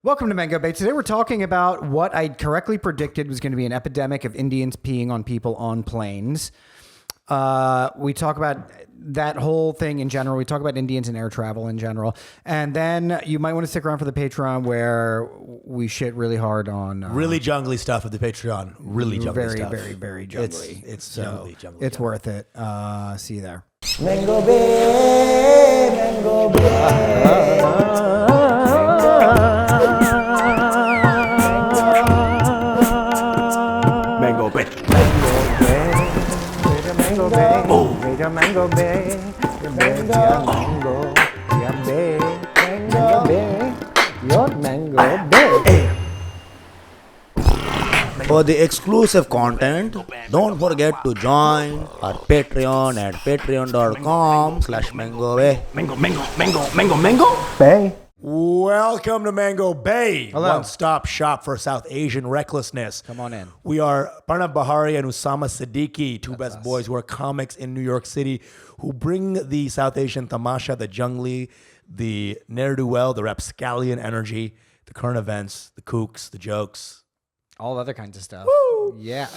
Welcome to Mango Bay. Today we're talking about what I correctly predicted was going to be an epidemic of Indians peeing on people on planes. We talk about that whole thing in general. We talk about Indians and air travel in general. And then you might want to stick around for the Patreon where we shit really hard on... really jungly stuff at the Patreon. Really jungly stuff. Very jungly. It's so jungly. It's worth it. See you there. Mango Bay, Mango Bay. Mango Bay. Mango Bay, Mango Bay, Mango Bay, Mango Bay, your Mango Bay. For the exclusive content, don't forget to join our Patreon at patreon.com/MangoBay. Mango Bay. Welcome to Mango Bay, Hello. one-stop shop for South Asian recklessness. Come on in. We are Pranav, Behari, and Usama Siddiquee, two best boys who are comics in New York City, who bring the South Asian tamasha, the jungly, the ne'er-do-well, the rapscallion energy, the current events, the kooks, the jokes. All other kinds of stuff. Woo! Yeah.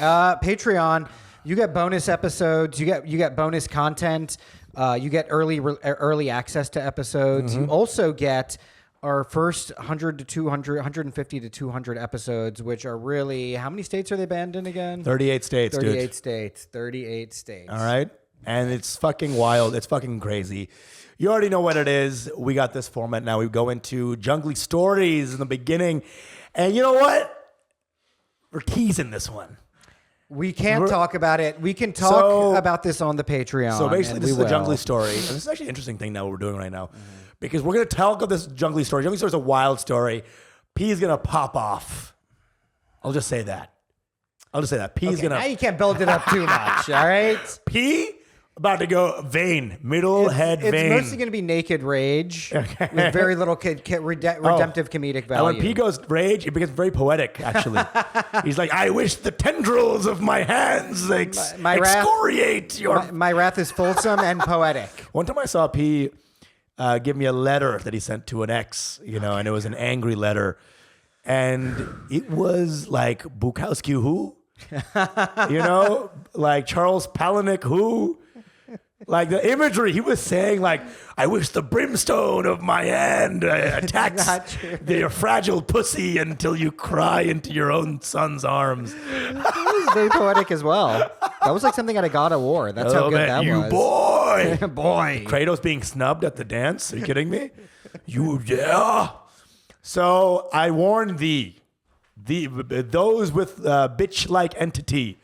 Patreon, you get bonus episodes. You get bonus content. You get early access to episodes. You also get our first 100 to 200, 150 to 200 episodes, which are really, how many states are they banned in again? 38 states, 38 dude. states. 38 states. All right? And it's fucking wild. It's fucking crazy. You already know what it is. We got this format now. We go into jungly stories in the beginning. And you know what? We're teasing this one. We can't talk about it. We can talk about this on the Patreon. So basically, this is a jungly story. And Mm-hmm. this is actually an interesting thing now what we're doing right now. Because we're going to talk about this jungly story. Jungly story is a wild story. P is going to pop off. I'll just say that. P is going to... Now you can't build it up too much, all right? P about to go vein. Middle head vein. It's mostly going to be naked rage with very little redemptive comedic value. And when P goes rage, it becomes very poetic, actually. He's like, I wish the tendrils of my hands excoriate your... My wrath is fulsome and poetic. One time I saw P give me a letter that he sent to an ex, and it was an angry letter. And it was like Bukowski who? Like Charles Palahniuk who? Like the imagery, he was saying like, I wish the brimstone of my hand attacks your fragile pussy until you cry into your own son's arms. It was very poetic as well. That was like something out of God of War. That's how good that you was. Boy. Boy. Kratos being snubbed at the dance. Are you kidding me? Yeah. So I warned thee, those with bitch-like entity,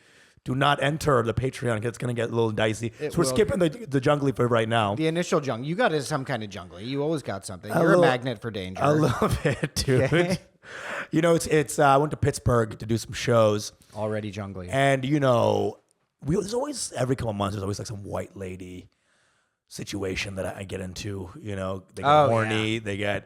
do not enter the Patreon. It's going to get a little dicey. We're skipping the jungly for right now. The initial jungly. You got some kind of jungly. You always got something. You're a magnet for danger. A little bit, dude. Okay. It's I went to Pittsburgh to do some shows. Already jungly. And, there's always, every couple of months, there's always like some white lady situation that I get into. They get horny. Yeah.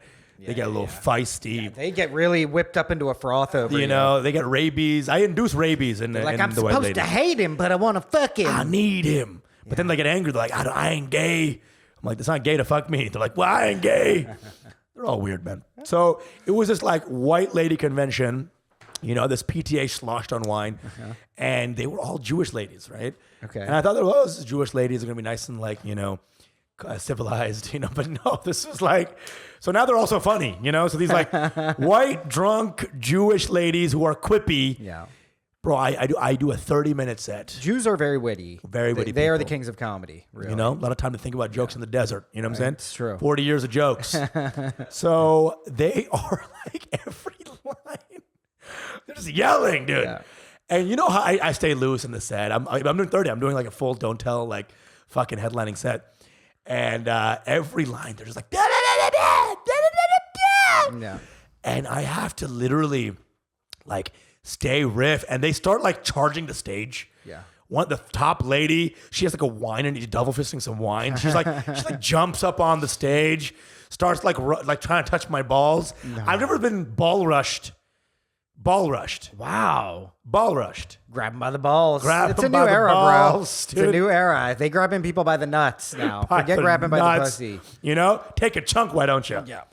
They get a little feisty. Yeah, they get really whipped up into a froth over you. They get rabies. I induce rabies in like, in I'm the white lady. supposed to hate him, but I want to fuck him. I need him. But then they get angry. They're like, I ain't gay. I'm like, it's not gay to fuck me. They're like, well, I ain't gay. They're all weird, man. So it was this like white lady convention. This PTA sloshed on wine. And they were all Jewish ladies, right? Okay. And I thought those Jewish ladies are going to be nice and like, civilized, but no, this was like, so now they're also funny, so these like white drunk Jewish ladies who are quippy. Yeah. Bro, I do a 30-minute set. Jews are very witty. Very witty They are the people. kings of comedy, really. A lot of time to think about jokes in the desert. You know what I'm saying? It's true. 40 years of jokes. So they are like every line. They're just yelling, dude. Yeah. And you know how I stay loose in the set. I'm doing 30. I'm doing like a full don't tell, like fucking headlining set. And every line, they're just like, da, da, da, da, da, da, da, da, da. Yeah. And I have to literally like stay riff. And they start like charging the stage. Yeah. The top lady, she has like a wine and she's double fisting some wine. She jumps up on the stage, starts like trying to touch my balls. No. I've never been ball rushed. Wow. Ball rushed. Grab him by the balls. It's a new era, balls, bro. dude. It's a new era. They grabbing people by the nuts now. Forget grabbing by the pussy. Take a chunk, why don't you? Yeah.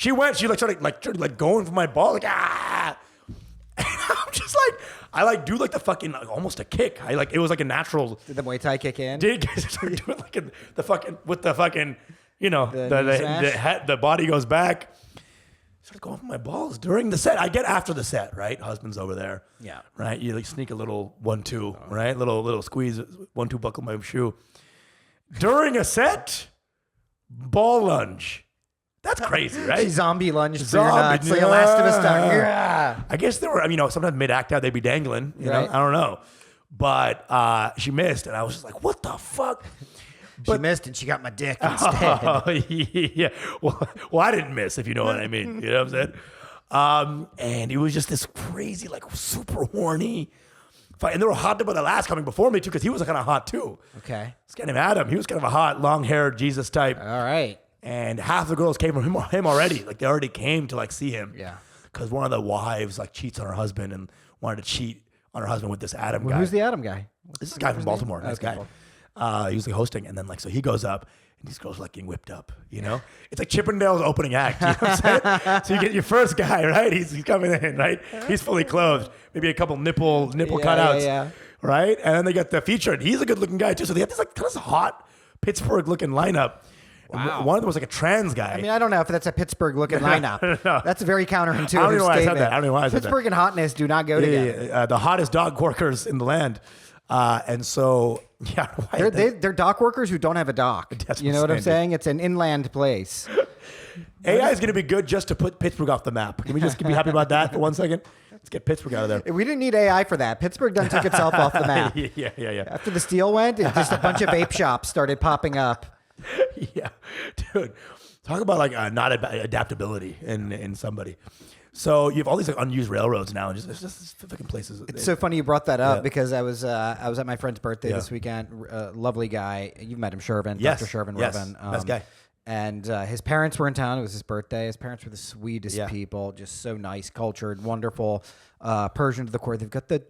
She started going for my ball, like, ah. And I'm just like, I like do like the fucking, like, almost a kick. It was like a natural. Did the Muay Thai kick in? Did start doing like the fucking, with the fucking, you know, The the body goes back. Started going for my balls during the set. I get after the set, right? Husband's over there. Yeah. Right? You like sneak a little 1-2, right? Little squeeze, 1-2 buckle my shoe. During a set, ball lunge. That's crazy, right? She zombie lunged through your nuts like a Last of Us style. Yeah. I guess there were, sometimes mid-act out, they'd be dangling. You know? Right. I don't know. But she missed, and I was just like, what the fuck? She missed and she got my dick instead. Oh, yeah. Well, I didn't miss, if you know what I mean. You know what I'm saying? And it was just this crazy, like, super horny fight. And there were hot about the last coming before me, too, because he was kind of hot, too. Okay. Let's get him Adam. He was kind of a hot, long-haired Jesus type. All right. And half the girls came from him already. Like, they already came to, like, see him. Yeah. Because one of the wives, like, cheats on her husband and wanted to cheat on her husband with this Adam guy. Who's the Adam guy? This is a guy from Baltimore. Nice guy. He was like hosting, and then like so he goes up, and these girls are like getting whipped up. You know, it's like Chippendale's opening act. You know what I'm saying? So you get your first guy, right? He's coming in, right? He's fully clothed, maybe a couple nipple cutouts, right? And then they get the feature, and he's a good looking guy too. So they have this like kind of hot Pittsburgh looking lineup. Wow. One of them was like a trans guy. I mean, I don't know if that's a Pittsburgh looking lineup. No. That's a very counterintuitive I don't know why I said statement. that. I don't know why I said that. Pittsburgh and hotness do not go together. The hottest dog workers in the land. And so, yeah. They're dock workers who don't have a dock. That's You know what I'm outstanding. saying? It's an inland place. AI is going to be good just to put Pittsburgh off the map. Can we just be happy about that for 1 second? Let's get Pittsburgh out of there. We didn't need AI for that. Pittsburgh done took itself off the map. Yeah. After the steel went, just a bunch of vape shops started popping up. Yeah, dude. Talk about like not adaptability in somebody. So you have all these like unused railroads now, and just fucking places. It's so funny you brought that up Yeah. because I was at my friend's birthday Yeah. this weekend. Lovely guy. You've met him, Shervin. Yes. Dr. Shervin Yes. Revin. Best guy. And his parents were in town. It was his birthday. His parents were the sweetest Yeah. people, just so nice, cultured, wonderful. Persian to the core. They've got that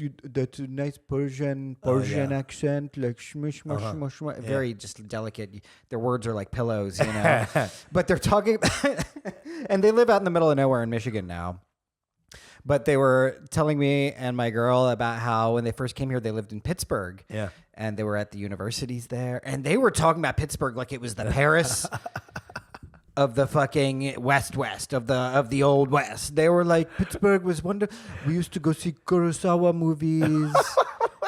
nice Persian accent, like shmush, shmush, shmush, shmush. Very just delicate. Their words are like pillows, you know. But they're talking, and they live out in the middle of nowhere in Michigan now. But they were telling me and my girl about how when they first came here, they lived in Pittsburgh. Yeah. And they were at the universities there. And they were talking about Pittsburgh like it was the Paris of the fucking West of the old West. They were like, Pittsburgh was wonderful. We used to go see Kurosawa movies.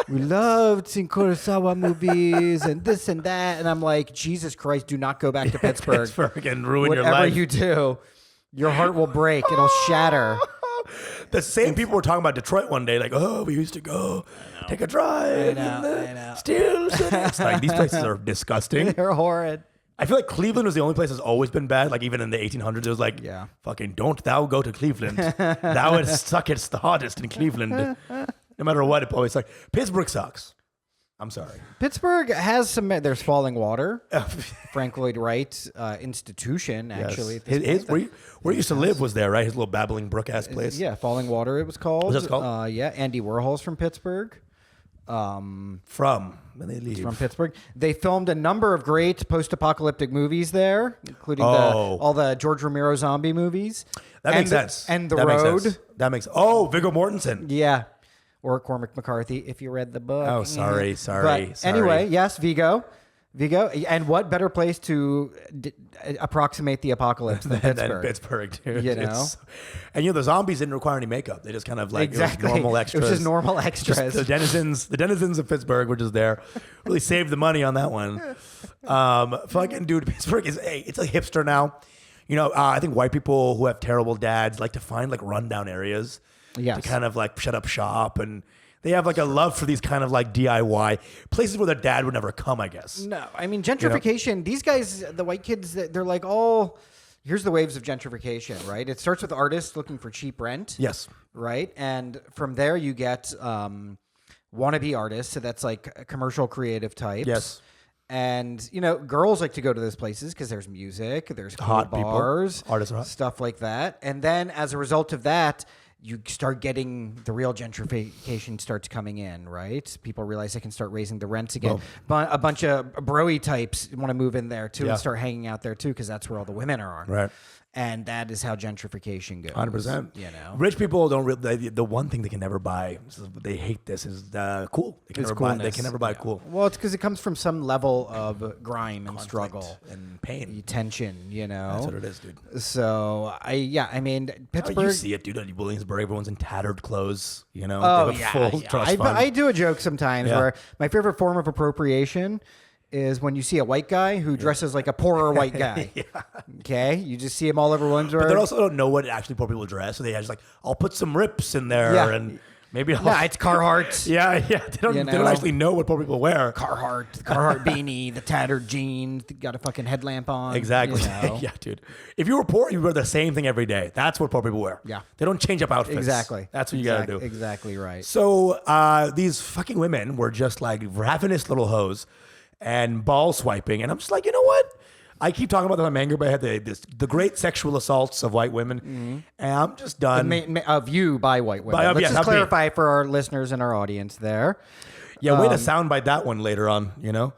We loved seeing Kurosawa movies and this and that. And I'm like, Jesus Christ, do not go back to Pittsburgh. Pittsburgh and ruin your Whatever life. you do, your heart will break. It'll shatter. The same people were talking about Detroit one day, like, oh, we used to go take a drive. I know. and still, it's like these places are disgusting. They're horrid. I feel like Cleveland was the only place that's always been bad. Like even in the 1800s, it was like, Yeah. fucking don't thou go to Cleveland. Thou suckest the hardest in Cleveland. No matter what, it always like Pittsburgh sucks. I'm sorry. Pittsburgh has some. There's Falling Water, Frank Lloyd Wright institution. Actually, Yes. Where he used to live was there, right? His little babbling brook ass place. Yeah, Falling Water. It was called. Was it called? Yeah, Andy Warhol's from Pittsburgh. From when they leave. From Pittsburgh. They filmed a number of great post-apocalyptic movies there, including all the George Romero zombie movies. That makes sense. And The That makes Road. sense. That makes. Oh, Viggo Mortensen. Yeah. Or Cormac McCarthy, if you read the book. Oh, sorry. But anyway, yes, Vigo. And what better place to approximate the apocalypse than Pittsburgh? Than Pittsburgh, dude. You know? And the zombies didn't require any makeup. They just kind of like Exactly. it was normal extras. It was just normal extras. Just the denizens of Pittsburgh were just there. Really saved the money on that one. Fucking dude, Pittsburgh it's a hipster now. I think white people who have terrible dads like to find like rundown areas Yes. to kind of like shut up shop, and they have like a love for these kind of like DIY places where their dad would never come, I guess. No, I mean gentrification. These guys, the white kids, they're like all. Here's the waves of gentrification, right? It starts with artists looking for cheap rent. Yes. Right, and from there you get wannabe artists. So that's like commercial creative types. Yes. And girls like to go to those places because there's music, there's cool Hot people. bars, Artists are hot. stuff like that. And then as a result of that, you start getting the real gentrification starts coming in, right? People realize they can start raising the rents again. But a bunch of broy types want to move in there too and start hanging out there too because that's where all the women are. Right. And that is how gentrification goes. 100%. You know, Rich people don't really, the one thing they can never buy, they hate this, is cool. They can never buy cool. Well, it's because it comes from some level of grime and struggle and pain. tension, you know. That's what it is, dude. So I mean, Pittsburgh. You see it, dude. At Williamsburg, everyone's in tattered clothes, you know. Oh, They have a full trust fund. I do a joke sometimes Yeah. where my favorite form of appropriation is when you see a white guy who dresses like a poorer white guy. Okay? You just see him all over Williamsburg. But they also don't know what actually poor people dress, so they just like, I'll put some rips in there and maybe I'll... Yeah, it's Carhartt. Yeah. They don't actually know what poor people wear. Carhartt beanie, the tattered jeans, got a fucking headlamp on. Exactly. You know? Yeah, dude. If you were poor, you wear the same thing every day. That's what poor people wear. Yeah. They don't change up outfits. Exactly. That's what you gotta do. Exactly right. So these fucking women were just like ravenous little hoes and ball swiping. And I'm just like, you know what? I keep talking about that on Mango, but I had the great sexual assaults of white women. And I'm just done. Of you by white women. Let's just clarify for our listeners and our audience there. Yeah, way to soundbite that one later on, you know?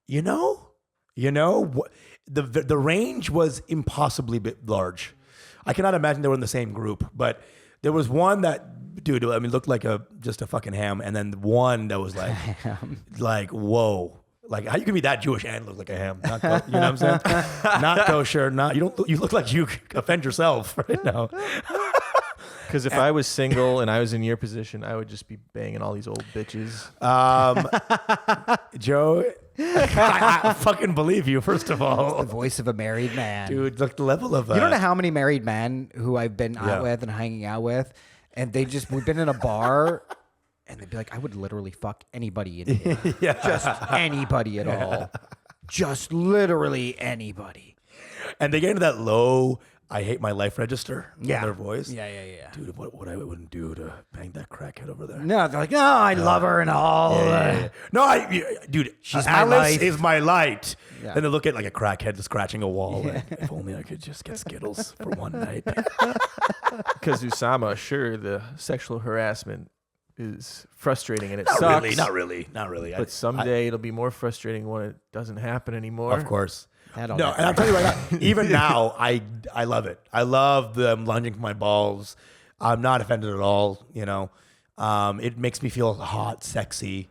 You know, the range was impossibly large. I cannot imagine they were in the same group, but there was one that, dude, I mean, looked like just a fucking ham, and then one that was like, whoa. Like, how you can be that Jewish and look like a ham? You know what I'm saying? Not kosher. You look like you offend yourself right now. Because if I was single and I was in your position, I would just be banging all these old bitches. Joe, I fucking believe you, first of all. The voice of a married man. Dude, look, the level of... you don't know how many married men who I've been out with and hanging out with, and we've been in a bar, and they'd be like, I would literally fuck anybody in here. Just anybody at all. Just literally anybody. And they get into that low... I hate my life register in their voice. Yeah. Dude, what I wouldn't do to bang that crackhead over there. No, they're like, no, I love her and all. No, dude, She's my Alice life. is my light. Yeah. Then they look at like a crackhead scratching a wall. Like, if only I could just get Skittles for one night. Because Usama, sure, the sexual harassment is frustrating and it sucks. Not really. But someday it'll be more frustrating when it doesn't happen anymore. Of course. And I'll tell you right now, even now, I love it. I love them lunging for my balls. I'm not offended at all, you know. It makes me feel hot, sexy,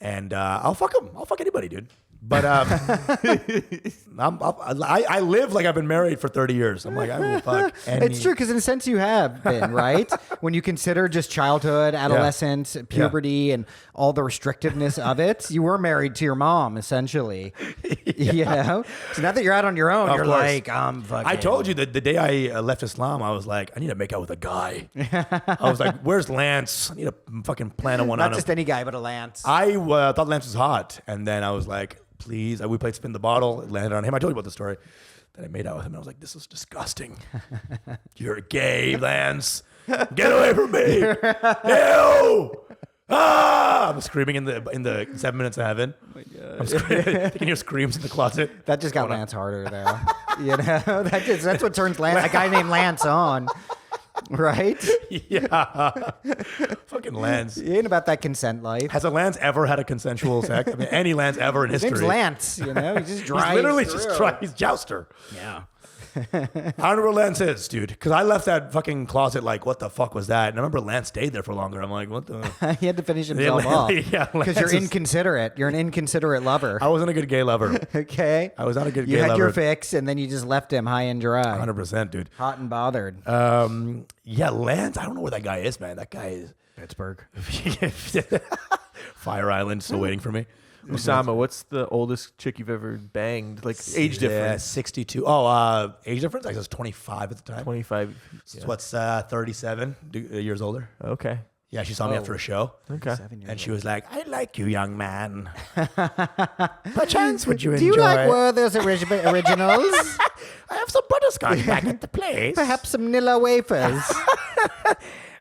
and I'll fuck them. I'll fuck anybody, dude. But I live like I've been married for 30 years. I'm like, I will fuck any... It's true, because in a sense you have been, right? When you consider just childhood, adolescence, puberty, and all the restrictiveness of it, you were married to your mom, essentially. You know? So now that you're out on your own, you're course. like, I'm fucking... I told you that the day I left Islam, I was like, I need to make out with a guy. I was like, where's Lance? I need to fucking plan one on him. Not just any guy, but a Lance. I thought Lance was hot, and then I was like, please. We played spin the bottle. It landed on him. I told you about the story. Then I made out with him. And I was like, this is disgusting. You're gay, Lance. Get away from me. Ew. Ah! I'm screaming in the 7 minutes of heaven. Oh my God. I'm screaming. You can hear screams in the closet. That just got Lance harder, though. You know? That's what turns a guy named Lance on. Right? Yeah. Fucking Lance. He ain't about that consent life. Has a Lance ever had a consensual sex? I mean, any Lance ever in His history? name's Lance, you know? He just drives He's literally through. just trying. He's jouster. Yeah. I don't know where Lance is, dude. Because I left that fucking closet like, what the fuck was that? And I remember Lance stayed there for longer. I'm like, what the? He had to finish himself off. Yeah, because you're inconsiderate. You're an inconsiderate lover. I wasn't a good gay lover. Okay. I was not a good gay You lover. had your fix, and then you just left him high and dry. 100%, dude. Hot and bothered. Yeah, Lance. I don't know where that guy is, man. That guy is Pittsburgh. Fire Island, still waiting for me. Usama, what's the oldest chick you've ever banged? Like age difference? 62. Oh, age difference? I was 25 at the time. 25. So what's 37 years older? Okay. Yeah, she saw me after a show. Okay. And she was like, I like you, young man. Perchance would you enjoy? Do you like Werther's originals? I have some butterscotch back at the place. Perhaps some Nilla wafers.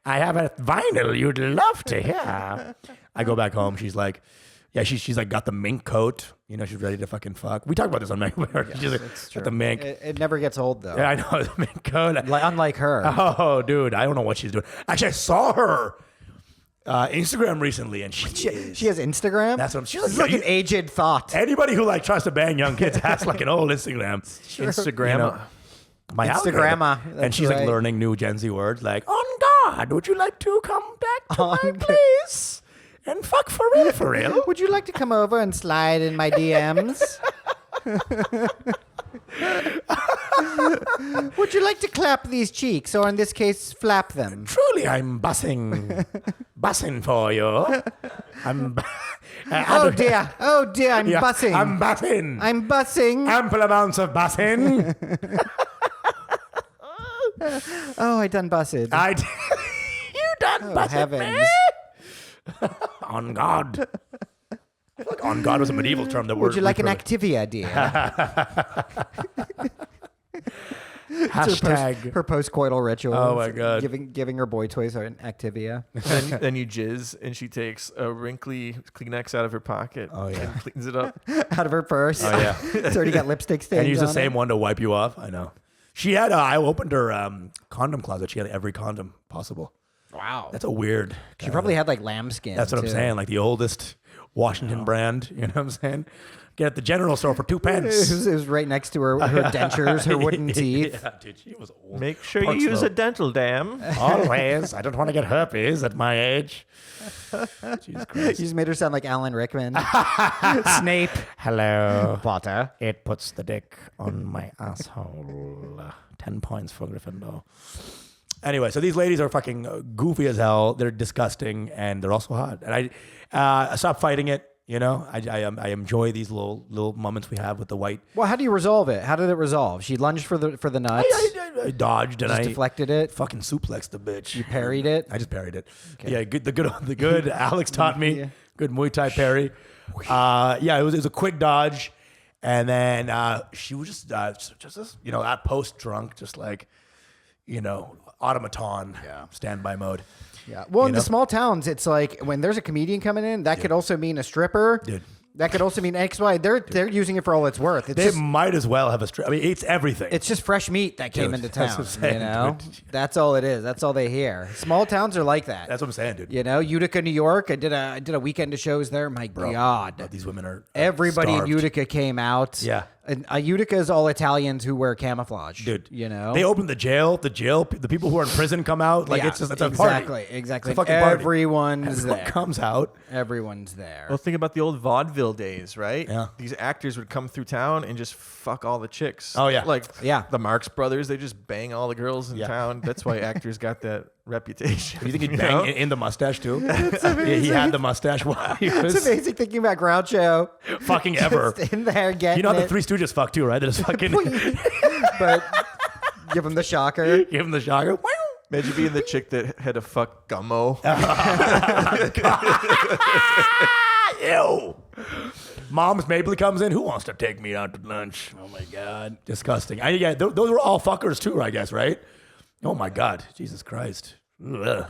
I have a vinyl you'd love to hear. I go back home. She's like, yeah, she's like got the mink coat. You know, she's ready to fucking fuck. We talked about this on Mink. She's like, got the mink. It never gets old, though. Yeah, I know, the mink coat. Unlike her. Oh, dude, I don't know what she's doing. Actually, I saw her Instagram recently, and She has Instagram. That's what she's It's like. like an aged thought. Anybody who like tries to bang young kids has like an old Instagram. Instagram. You know, my Instagramma, algorithm. And that's she's right. like learning new Gen Z words like "on God." Would you like to come back to my On place and fuck for real, for real? Would you like to come over and slide in my DMs? Would you like to clap these cheeks, or in this case, flap them? Truly, I'm bussing for you. I'm. Oh dear, I'm Yeah, bussing. I'm bussing. I'm bussing. Ample amounts of bussing. Oh, I done bussed. You done bussing heavens. me? On God. I feel like on God was a medieval term that Would you like an repurposed. Activia, dear? Hashtag. Her post-coital ritual. Oh, my God. Giving her boy toys an Activia. Then you jizz, and she takes a wrinkly Kleenex out of her pocket. Oh, yeah. And cleans it up. Out of her purse. Oh, yeah. It's already got lipstick stains And use the on same it. one to wipe you off. I know. She had. I opened her condom closet. She had every condom possible. Wow. That's a weird. She probably had like lambskin. That's what I'm too. saying. Like the oldest Washington brand. You know what I'm saying? Get at the general store for 2 It pence. was right next to her dentures, her wooden teeth. Yeah, dude, she was old. Make sure you Parts use low. a dental dam. Always. I don't want to get herpes at my age. Jesus You Christ. just made her sound like Alan Rickman. Snape. Hello. Potter. It puts the dick on my asshole. 10 points for Gryffindor. Anyway, so these ladies are fucking goofy as hell. They're disgusting, and they're also hot. And I stopped fighting it. You know, I enjoy these little moments we have with the white. Well, how do you resolve it? How did it resolve? She lunged for the nuts. I dodged and just I deflected it. fucking suplexed the bitch. You parried it. I just parried it. Yeah, the good. Alex taught me Yeah. good Muay Thai parry. Yeah, it was a quick dodge, and then she was just at post drunk, just like, automaton, standby mode. Yeah. Well, You in know? the small towns, it's like when there's a comedian coming in, that could also mean a stripper. Dude. That could also mean X, Y. They're using it for all it's worth. It's They just, might as well have a strip. I mean, it's everything. it's just fresh meat that came Dude, into that's town. what I'm saying, You know, dude. that's all it is. That's all they hear. Small towns are like that. That's what I'm saying, dude. You know, Utica, New York. I did a weekend of shows there. My God, These women are everybody starved. in Utica came out. Yeah. And Utica is all Italians who wear camouflage. Dude, you know, they opened the jail. The people who are in prison come out. Like Yeah, it's a party. exactly, exactly. It's a fucking party. Everyone's Everyone there. comes out. Everyone's there. Well, think about the old vaudeville days, right? Yeah. These actors would come through town and just fuck all the chicks. Oh, yeah. Like Yeah. the Marx Brothers, they just bang all the girls in Yeah. town. That's why actors got that reputation. You think he'd you bang know? in the mustache too? Yeah, he had the mustache while he It's was amazing thinking about Groucho. fucking ever. Just in there getting You know how the it, Three Stooges fuck too, right? They just fucking but give him the shocker. give him the shocker. Imagine being the chick that had to fuck Gummo. Ew. Mom's Mabley comes in. Who wants to take me out to lunch? Oh my god, disgusting. Those were all fuckers too, I guess, right? Oh my god, Jesus Christ. Ugh.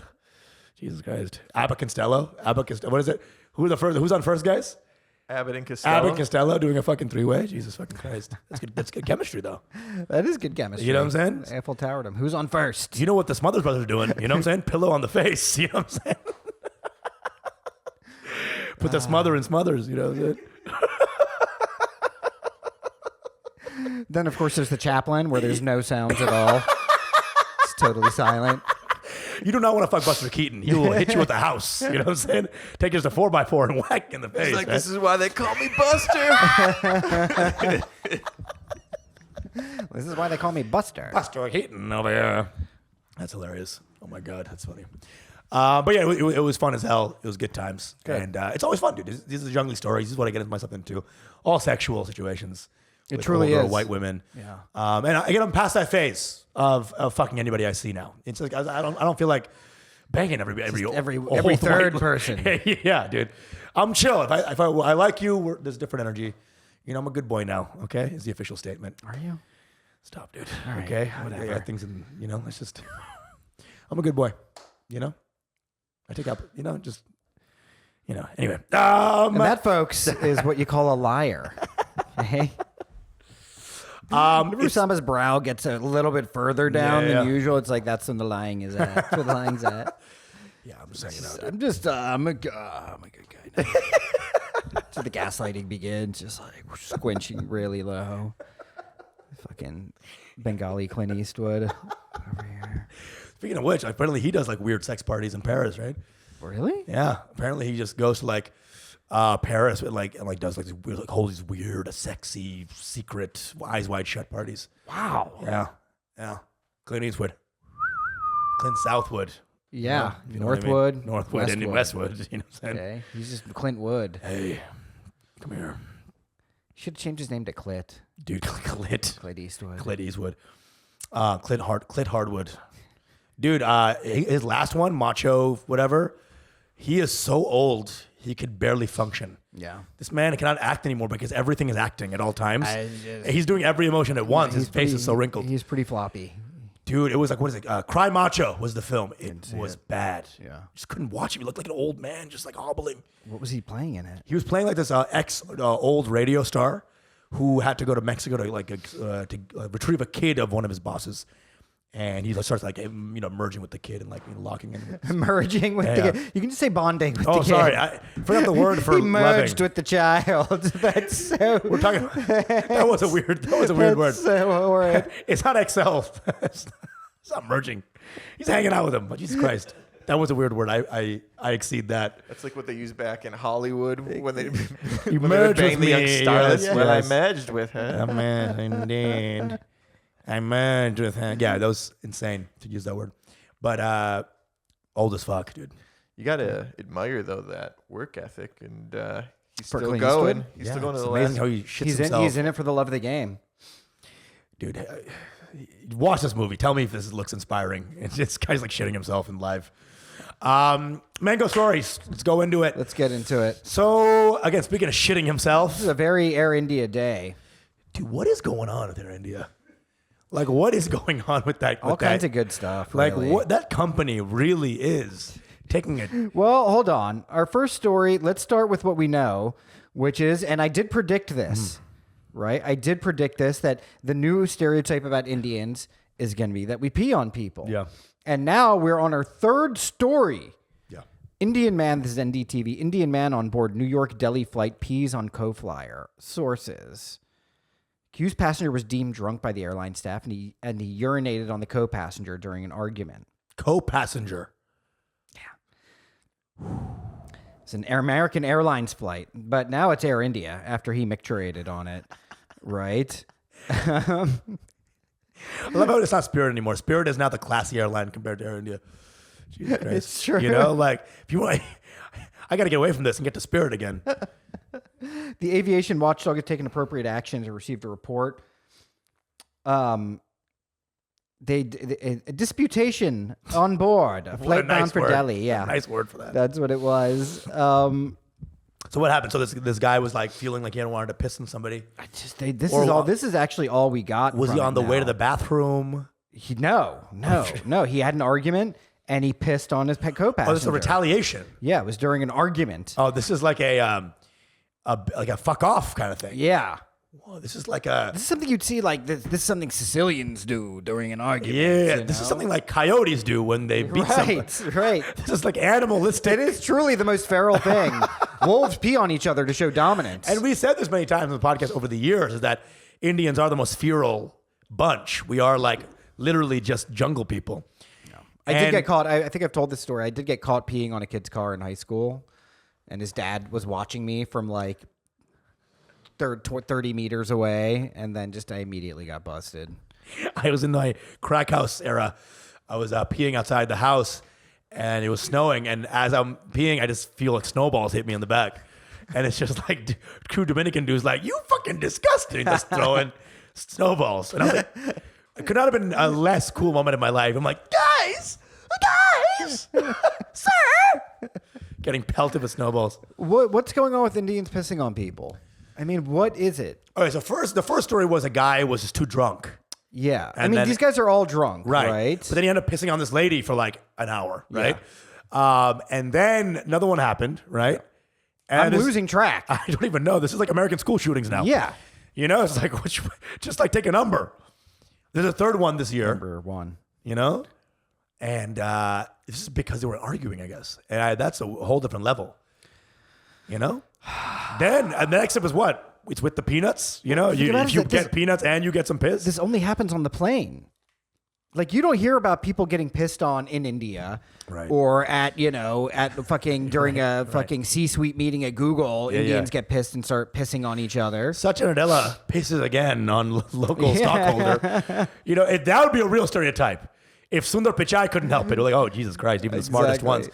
Jesus Christ. Abbott Costello. What is it? Who's on first, guys? Abbott and Costello. Abbott Costello doing a fucking three-way. Jesus fucking Christ. That's good chemistry though. That is good chemistry. You know what I'm saying? Eiffel Towered him. Who's on first? You know what the Smothers Brothers are doing? You know what I'm saying? Pillow on the face. You know what I'm saying? Put the smother in Smothers. You know what I'm saying? Then, of course, there's the chaplain where there's no sounds at all. It's totally silent. You do not want to fuck Buster Keaton. He will hit you with a house. You know what I'm saying? Take just a 4x4 and whack in the face. It's like, man. this is why they call me Buster. This is why they call me Buster. Buster Keaton over here. That's hilarious. Oh my god, that's funny. But yeah, it was fun as hell. It was good times, and it's always fun, dude. These are the jungly stories. This is what I get myself into. All sexual situations. It with truly older is. white women. Yeah. And again, I'm past that phase of fucking anybody I see now. It's like I don't feel like banging every every old third white- person. Yeah, dude. I'm chill. If I like you, there's different energy. You know, I'm a good boy now. Okay, is the official statement. Are you? Stop, dude. All right, Okay, whatever. I got things in. You know, it's just. I'm a good boy. You know, I take up. You know, just. You know. Anyway, And that, folks, is what you call a liar. Okay? Whenever Usama's brow gets a little bit further down Yeah, than yeah. usual, it's like that's when the lying is at. That's where the lying's at. Yeah, I'm just hanging out. I'm a good guy. So the gaslighting begins, just like squinching really low. Fucking Bengali Clint Eastwood over here. Speaking of which, apparently he does like weird sex parties in Paris, right? Really? Yeah. Apparently he just goes to like Paris and like does like these weird, like holds these weird, sexy, secret, eyes wide shut parties. Wow. Yeah. Clint Eastwood. Clint Southwood. Yeah. You know what I mean? Northwood, and Westwood. You know what I'm saying? Okay. He's just Clint Wood. Hey, come here. He should change his name to Clit. Dude, Clint Eastwood. Clint Eastwood. Clint Hardwood. Dude, his last one, Macho, whatever, he is so old, he could barely function. Yeah. This man cannot act anymore because everything is acting at all times. He's doing every emotion at once. His face is so wrinkled. He's pretty floppy. Dude, it was like, what is it? Cry Macho was the film. It was bad. Yeah. Just couldn't watch him. He looked like an old man, just like hobbling. What was he playing in it? He was playing like this old radio star who had to go to Mexico to retrieve a kid of one of his bosses. And he starts like, merging with the kid and like locking in. Merging with the kid. You can just say bonding with the kid. Oh, sorry. I forgot the word for he merged loving. with the child. That's so... We're talking... That was a weird word. So horrid. It's not Excel. It's not merging. He's hanging out with him. Jesus Christ. That was a weird word. I exceed that. That's like what they use back in Hollywood when they You when merged bang with the young me. starlets. Yes, Well, I yes. merged with her. Indeed. I merged with him. Yeah, that was insane to use that word. But old as fuck, dude. You gotta admire though that work ethic, and he's For still Clint going. Eastwood? He's still going to It's the amazing last. how he shits himself. He's in it for the love of the game. Dude, watch this movie. Tell me if this looks inspiring. This guy's like shitting himself in live. Mango stories. Let's go into it. Let's get into it. So, again, speaking of shitting himself. This is a very Air India day. Dude, what is going on with Air India? Like, what is going on with that? All kinds of good stuff. Like, really. what that company really is taking it. Well, hold on. Our first story, let's start with what we know, which is, and I did predict this, right? I did predict this, that the new stereotype about Indians is going to be that we pee on people. Yeah. And now we're on our third story. Yeah. Indian man, this is NDTV, Indian man on board New York Delhi flight pees on co-flyer. Sources. Accused passenger was deemed drunk by the airline staff, and he urinated on the co-passenger during an argument. Co-passenger. It's an American Airlines flight, but now it's Air India after he micturated on it, right? I love how it's not Spirit anymore. Spirit is now the classy airline compared to Air India. Jesus Christ. It's true. You know, like, if you want, I got to get away from this and get to Spirit again. The aviation watchdog has taken appropriate action and received a report. A disputation on board, a flight bound for word. Delhi. Yeah, Nice word for that. that's what it was. So what happened? So this guy was like feeling like he wanted to piss on somebody. This is actually all we got. Was he on the way to the bathroom? No. He had an argument and he pissed on his co-passenger. Oh, this is a retaliation. Yeah, it was during an argument. Oh, this is like a fuck off kind of thing. Yeah. Whoa, this is like a... This is something you'd see, like, this is something Sicilians do during an argument. Yeah, you this know? is something like coyotes do when they beat someone. Right. This is like animalistic. It is truly the most feral thing. Wolves pee on each other to show dominance. And we said this many times in the podcast over the years, is that Indians are the most feral bunch. We are like literally just jungle people. I did get caught. I think I've told this story. I did get caught peeing on a kid's car in high school, and his dad was watching me from like 30 meters away, and then I immediately got busted. I was in my crack house era. I was peeing outside the house, and it was snowing. And as I'm peeing, I just feel like snowballs hit me in the back. And it's just like two Dominican dudes like, you fucking disgusting, just throwing snowballs. And I was like, it could not have been a less cool moment in my life. I'm like, guys, sir, getting pelted with snowballs. What's going on with Indians pissing on people? I mean, what is it? All right, so the first story was a guy was just too drunk. Yeah. And then- these guys are all drunk, right? But then he ended up pissing on this lady for like an hour, right? And then another one happened, right? And I'm losing track. I don't even know. This is like American school shootings now. Yeah. You know, it's like, just like take a number. There's a third one this year, Number one. you know? And this is because they were arguing, I guess. And that's a whole different level. You know? Then the next step is what? It's with the peanuts. You know, if you get peanuts and you get some piss. This only happens on the plane. Like, you don't hear about people getting pissed on in India, Right. or at fucking during a fucking C-suite meeting at Google. Indians get pissed and start pissing on each other. Satya Nadella pisses again on local stockholder. You know, that would be a real stereotype. If Sundar Pichai couldn't help it, we're like, oh, Jesus Christ, even the smartest ones.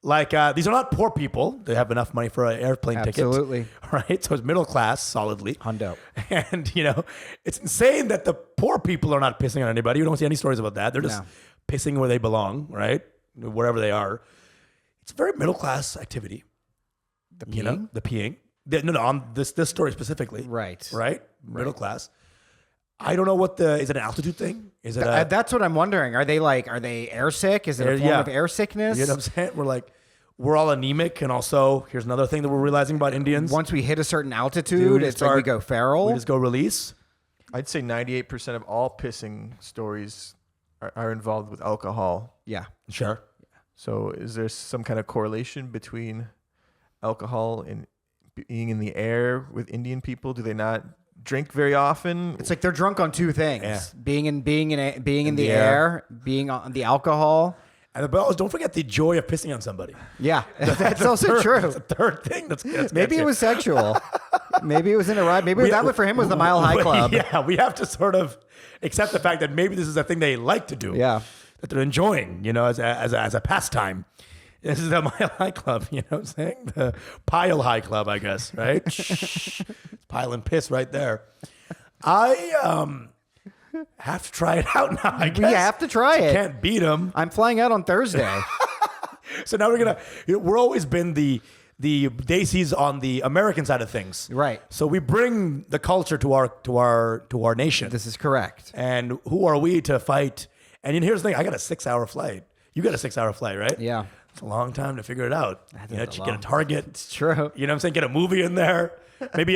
Like, these are not poor people. They have enough money for an airplane ticket. Absolutely. Right? So it's middle class, solidly. Hundo. And, you know, it's insane that the poor people are not pissing on anybody. You don't see any stories about that. They're just pissing where they belong, right? Wherever they are. It's a very middle class activity. The peeing? You know, the peeing. No, on this story specifically. Right. Right? Middle class. I don't know is it an altitude thing? Is it that's what I'm wondering. Are they air sick? Is it a form of air sickness? You know what I'm saying? We're all anemic, and also here's another thing that we're realizing about Indians. Once we hit a certain altitude, it's like we go feral. We just go release. I'd say 98% of all pissing stories are involved with alcohol. Yeah. Sure. So is there some kind of correlation between alcohol and being in the air with Indian people? Do they not drink very often? It's like they're drunk on two things: Yeah. being in the air, being on the alcohol. And the bells, don't forget the joy of pissing on somebody. Yeah, that's also true. That's the third thing. That's Maybe it was sexual. Maybe it was in a ride. Maybe that for him was the Mile High Club. Yeah, we have to sort of accept the fact that maybe this is a thing they like to do. Yeah, that they're enjoying. You know, as a pastime. This is the Mile High Club. You know what I'm saying? The Pile High Club, I guess. Right? Pile and piss right there. I have to try it out now, I guess. We have to try it. Can't beat them. I'm flying out on Thursday. So now we're always been the desis on the American side of things. Right. So we bring the culture to our nation. This is correct. And who are we to fight? And here's the thing, I got a 6-hour flight. You got a 6-hour flight, right? Yeah. It's a long time to figure it out. You know, get a target. It's true. You know what I'm saying? Get a movie in there. Maybe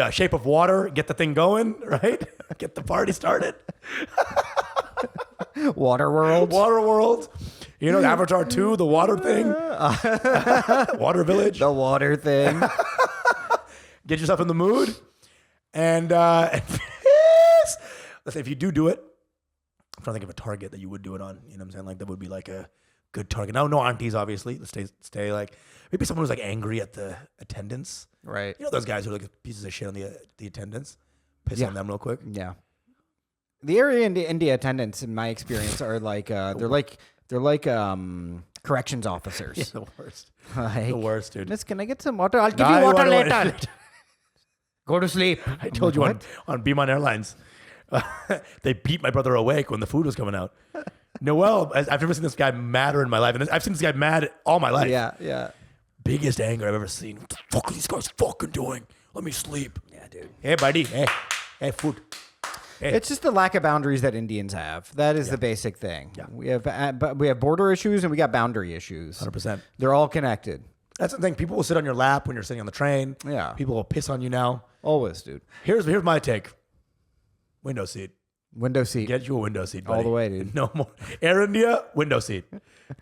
Shape of Water. Get the thing going, right? Get the party started. Waterworld. You know, Avatar 2, the water thing. Water Village. The water thing. Get yourself in the mood. And let's say if you do it, I'm trying to think of a target that you would do it on. You know what I'm saying? Like that would be like a good target. No aunties, obviously. Let's stay like maybe someone who's like angry at the attendants. Right. You know those guys who are like pieces of shit on the attendants? Piss on them real quick. Yeah. The area in India attendants, in my experience, are like they're like corrections officers. Yeah, the worst. Like, The worst, dude. Miss, can I get some water? I'll give you water later. Go to sleep. I told you on Beam on Airlines, they beat my brother awake when the food was coming out. Noel, I've never seen this guy madder in my life. And I've seen this guy mad all my life. Yeah. Biggest anger I've ever seen. What the fuck are these guys fucking doing? Let me sleep. Yeah, dude. Hey, buddy. Hey, food. Hey. It's just the lack of boundaries that Indians have. That is the basic thing. Yeah. We have border issues and we got boundary issues. 100%. They're all connected. That's the thing. People will sit on your lap when you're sitting on the train. Yeah. People will piss on you now. Always, dude. Here's my take. Window seat. Window seat. Get you a window seat, buddy. All the way, dude. No more. Air India, window seat.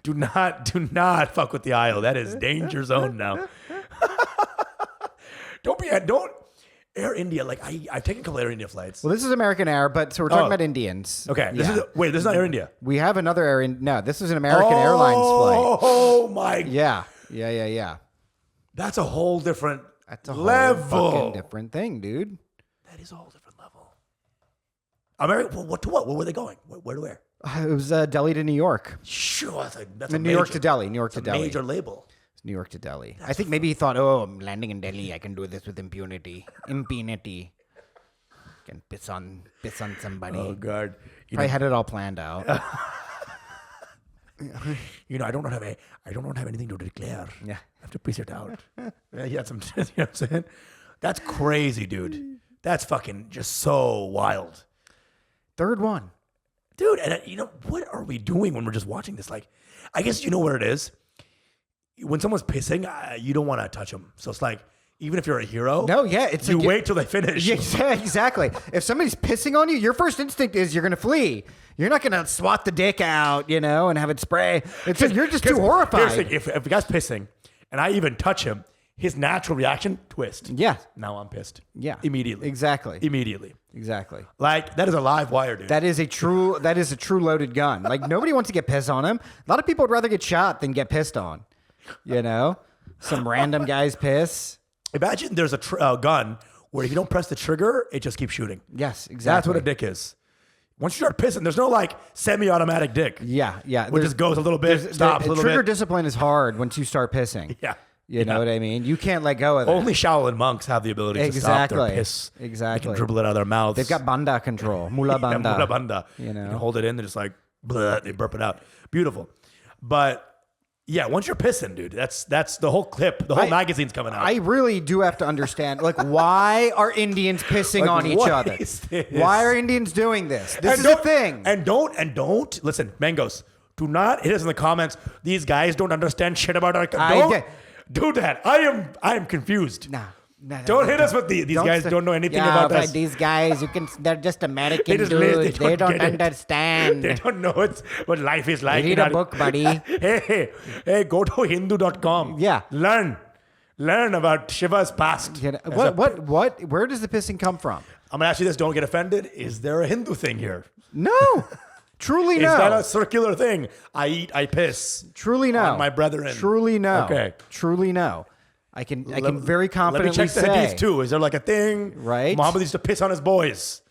Do not fuck with the aisle. That is danger zone now. Don't Air India. Like I've taken a couple Air India flights. Well, this is American Air, but so we're talking about Indians. Okay. This is not Air India. We have another Air India. No, this is an American Airlines flight. Oh my. Yeah. That's a whole different That's a whole level. fucking different thing, dude. That is a whole different level. America. What to what? Where were they going? Where to where? It was Delhi to New York. Sure. That's a New York to Delhi. New York to Delhi. Major label. New York to Delhi. I think maybe he thought, oh, I'm landing in Delhi. I can do this with impunity. Can piss on somebody. Oh God. I had it all planned out. You know, I don't have anything to declare. Yeah. I have to piece it out. Yeah, you know what I'm saying? That's crazy, dude. That's fucking just so wild. Third one. Dude, and you know, what are we doing when we're just watching this? Like, I guess you know what it is? When someone's pissing, you don't want to touch them. So it's like, even if you're a hero, it's you like, wait till they finish. Yeah, exactly. If somebody's pissing on you, your first instinct is you're going to flee. You're not gonna swat the dick out, and have it spray. You're just too horrified. Here's the thing, if a guy's pissing, and I even touch him, his natural reaction, twist. Yeah. Now I'm pissed. Yeah. Immediately. Exactly. Immediately. Exactly. Like, that is a live wire, dude. That is a true loaded gun. Like, nobody wants to get pissed on him. A lot of people would rather get shot than get pissed on. Some random guy's piss. Imagine there's a gun where if you don't press the trigger, it just keeps shooting. Yes, exactly. That's what a dick is. Once you start pissing, there's no semi-automatic dick. Yeah. Which just goes a little bit, stops a little bit. Trigger discipline is hard once you start pissing. Yeah. You know what I mean? You can't let go of that. Only Shaolin monks have the ability to stop their piss. Exactly. They can dribble it out of their mouths. They've got banda control. Mula banda. Mula banda. You can hold it in, they're just like, bleh, they burp it out. Beautiful. But yeah, once you're pissing, dude, that's the whole clip. The whole magazine's coming out. I really do have to understand, why are Indians pissing on each other? Why are Indians doing this? This is a thing. And don't listen, Mangoes. Do not hit us in the comments. These guys don't understand shit about our. Don't do that. I am confused. Nah. Don't hit us with these guys don't know anything about us. These guys, they're just American dudes. They don't understand. They don't know what life is like. Read a book, buddy. Hey, go to Hindu.com. Yeah. Learn about Shiva's past. What? Where does the pissing come from? I'm going to ask you this. Don't get offended. Is there a Hindu thing here? No. Truly no. Is that a circular thing? I eat, I piss. Truly no. On my brethren. Truly no. Okay. Truly no. I can very confidently let me check the hadith too. Is there like a thing? Right. Muhammad used to piss on his boys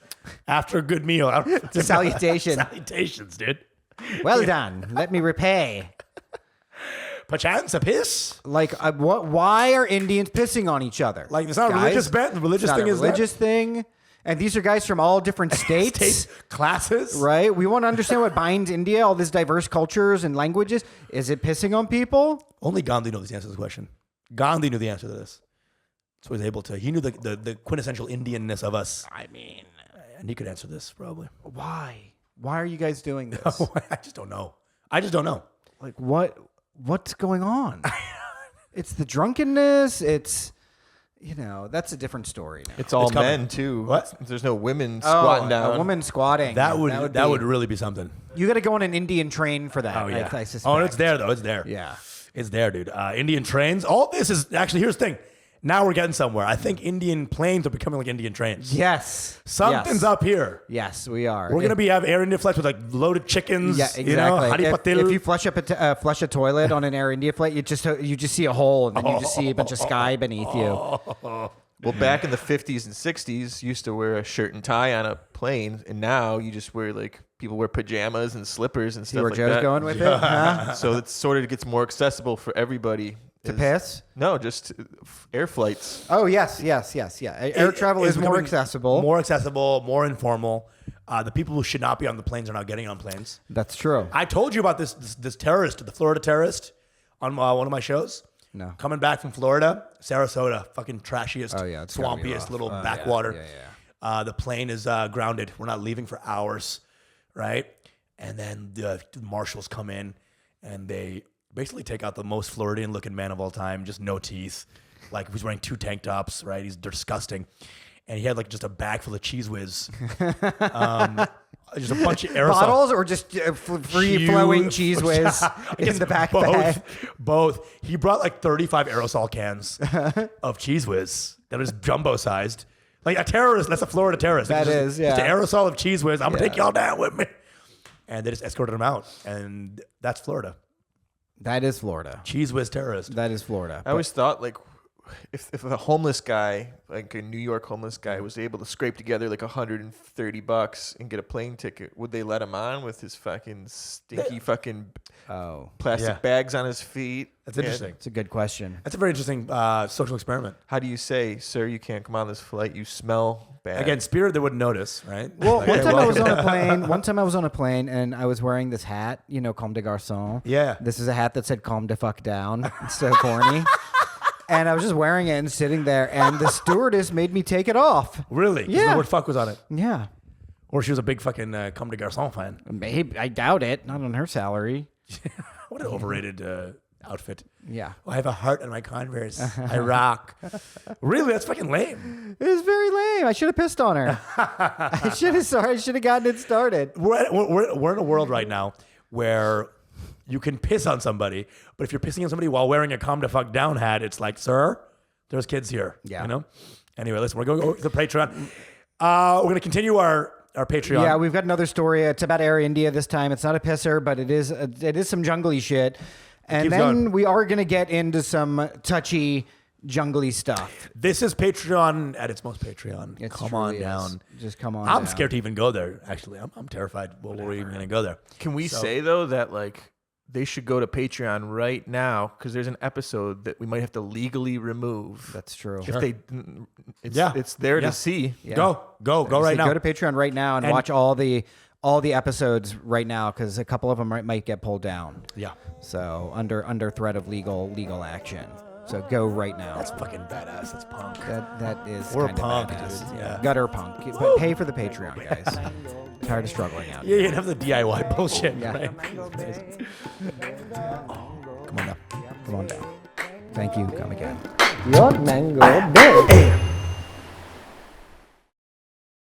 after a good meal. It's a salutation. Salutations, dude. Well done. Let me repay. Perchance a piss? Why are Indians pissing on each other? Like, it's not a religious bet. The religious thing is religious thing. And these are guys from all different states. Classes. Right? We want to understand what binds India, all these diverse cultures and languages. Is it pissing on people? Only Gandhi knows the answer to this question. Gandhi knew the answer to this. So he was able to. He knew the quintessential Indianness of us. I mean. And he could answer this, probably. Why? Why are you guys doing this? I just don't know. Like, what's going on? It's the drunkenness. It's... that's a different story now. It's all men too. What? There's no women squatting down. A woman squatting. That would really be something. You got to go on an Indian train for that. Oh yeah. I suspect. It's there though. It's there. Yeah. It's there, dude. Indian trains. All this is actually, here's the thing. Now we're getting somewhere. I think Indian planes are becoming like Indian trains. Yes. Something's up here. Yes, we are. We're gonna have Air India flights with like loaded chickens. Yeah, exactly. If you flush a toilet on an Air India flight, you just see a hole and then you just see a bunch of sky beneath you. Well, back in the 50s and 60s, you used to wear a shirt and tie on a plane, and now you just wear people wear pajamas and slippers and stuff See where like Joe's that. going with it? Huh? So it sort of gets more accessible for everybody. To piss? No, just air flights. Oh, yes. Yeah. Air travel is more accessible. More accessible, more informal. The people who should not be on the planes are now getting on planes. That's true. I told you about this terrorist, the Florida terrorist, on one of my shows. No. Coming back from Florida, Sarasota, fucking trashiest, swampiest little backwater. Yeah. The plane is grounded. We're not leaving for hours, right? And then the marshals come in and they basically take out the most Floridian looking man of all time, just no teeth. Like he's wearing 2 tank tops, right? He's disgusting. And he had just a bag full of Cheez whiz. Just a bunch of aerosol. Bottles or just free-flowing Cheez whiz in the backpack? Both. He brought 35 aerosol cans of Cheez whiz that is jumbo-sized. Like a terrorist, that's a Florida terrorist. Just an aerosol of Cheez whiz. I'm going to take y'all down with me. And they just escorted him out. And that's Florida. That is Florida. Cheez whiz terrorist. That is Florida. I always thought if a homeless guy, like a New York homeless guy, was able to scrape together $130 and get a plane ticket, would they let him on with his fucking stinky plastic bags on his feet? That's interesting. It's a good question. That's a very interesting social experiment. How do you say, sir, you can't come on this flight, you smell bad? Again, Spirit, they wouldn't notice, right? Well, one time I was on a plane and I was wearing this hat, Comme des Garçons. Yeah. This is a hat that said calm the fuck down. It's so corny. And I was just wearing it and sitting there, and the stewardess made me take it off. Really? Yeah. The word fuck was on it. Yeah. Or she was a big fucking Comme des Garçons fan. Maybe, I doubt it. Not on her salary. What an overrated outfit. Yeah. Oh, I have a heart in my Converse. I rock. Really? That's fucking lame. It was very lame. I should have pissed on her. I should have gotten it started. We're in a world right now where you can piss on somebody, but if you're pissing on somebody while wearing a calm the fuck down hat, it's like, sir, there's kids here. Yeah. You know? Anyway, listen, we're going to go to the Patreon. We're going to continue our Patreon. Yeah, we've got another story. It's about Air India this time. It's not a pisser, but it is some jungly shit. And keeps then going. we are going to get into some touchy, jungly stuff. This is Patreon at its most Patreon. It Come truly on is. down. Just come on I'm down. scared to even go there, actually. I'm terrified. Well, we're even going to go there. Can we say though that like they should go to Patreon right now because there's an episode that we might have to legally remove. That's true. If they, it's, Yeah. it's there Yeah. to see. Yeah. Go right now. Go to Patreon right now and watch all the episodes right now because a couple of them might get pulled down. Yeah. So under threat of legal action. So go right now. That's fucking badass. That's punk. That is We're kind of punk, badass. dude. Yeah. Gutter punk. But pay for the Patreon, guys. Tired of struggling out. Yeah, you have the DIY bullshit, Yeah. right? Come on down. Come on down. Thank you. Come again. Your mango big.